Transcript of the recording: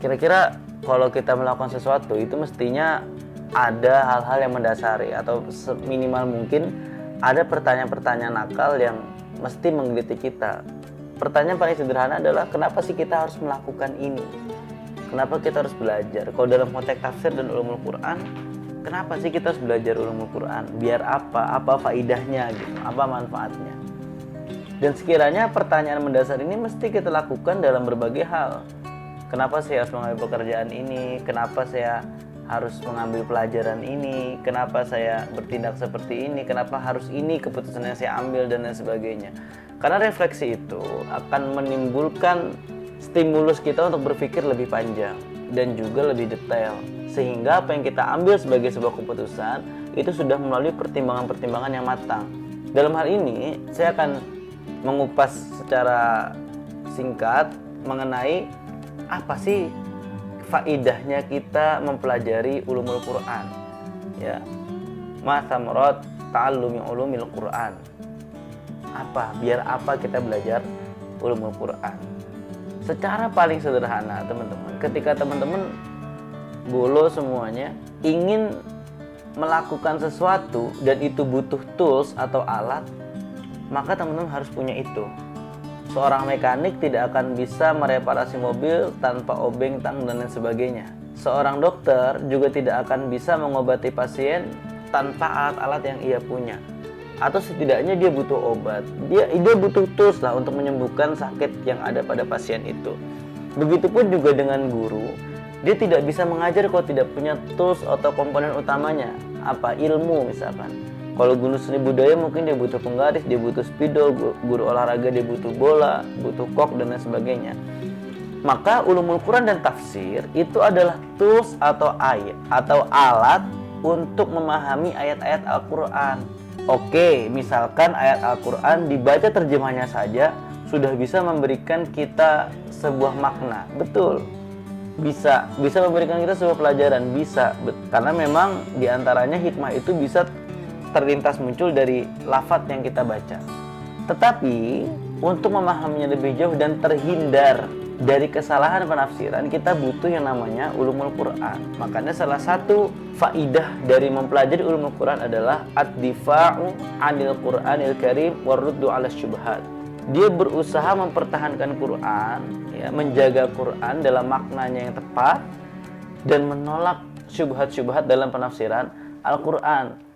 Kira-kira kalau kita melakukan sesuatu itu mestinya ada hal-hal yang mendasari, atau seminimal mungkin ada pertanyaan-pertanyaan nakal yang mesti menggelitik kita. Pertanyaan paling sederhana adalah, kenapa sih kita harus melakukan ini? Kenapa kita harus belajar? Kalau dalam konteks tafsir dan ulumul Quran, kenapa sih kita harus belajar ulumul Quran? Biar apa? Apa faidahnya gitu? Apa manfaatnya? Dan sekiranya pertanyaan mendasar ini mesti kita lakukan dalam berbagai hal. Kenapa saya harus mengambil pekerjaan ini? Kenapa saya harus mengambil pelajaran ini? Kenapa saya bertindak seperti ini? Kenapa harus ini keputusan yang saya ambil, dan lain sebagainya. Karena refleksi itu akan menimbulkan stimulus kita untuk berpikir lebih panjang dan juga lebih detail, sehingga apa yang kita ambil sebagai sebuah keputusan itu sudah melalui pertimbangan-pertimbangan yang matang. Dalam hal ini saya akan mengupas secara singkat mengenai apa sih faidahnya kita mempelajari ulumul Quran, ya. Ma thamrat ta'allumi ulumil Quran. Biar apa kita belajar ulumul Quran? Secara paling sederhana, teman-teman, ketika teman-teman bolo semuanya ingin melakukan sesuatu dan itu butuh tools atau alat, maka teman-teman harus punya itu. Seorang mekanik tidak akan bisa mereparasi mobil tanpa obeng, tang, dan lain sebagainya. Seorang dokter juga tidak akan bisa mengobati pasien tanpa alat-alat yang ia punya. Atau setidaknya dia butuh obat. Dia butuh tools lah untuk menyembuhkan sakit yang ada pada pasien itu. Begitupun juga dengan guru. Dia tidak bisa mengajar kalau tidak punya tools atau komponen utamanya. Ilmu misalkan. Kalau guru seni budaya mungkin dia butuh penggaris, dia butuh spidol, guru olahraga dia butuh bola, butuh kok, dan lain sebagainya. Maka ulumul Quran dan tafsir itu adalah tools atau alat untuk memahami ayat-ayat Al-Quran. Oke, misalkan ayat Al-Quran dibaca terjemahnya saja sudah bisa memberikan kita sebuah makna. Betul. Bisa memberikan kita sebuah pelajaran, bisa. Karena memang diantaranya hikmah itu bisa terlintas muncul dari lafaz yang kita baca. Tetapi untuk memahaminya lebih jauh dan terhindar dari kesalahan penafsiran, kita butuh yang namanya ulumul Quran. Makanya salah satu faidah dari mempelajari ulumul Quran adalah ad-difa'u 'anil Qur'anil Karim waruddu 'ala syubhat. Dia berusaha mempertahankan Quran, ya, menjaga Quran dalam maknanya yang tepat dan menolak syubhat-syubhat dalam penafsiran Al-Quran.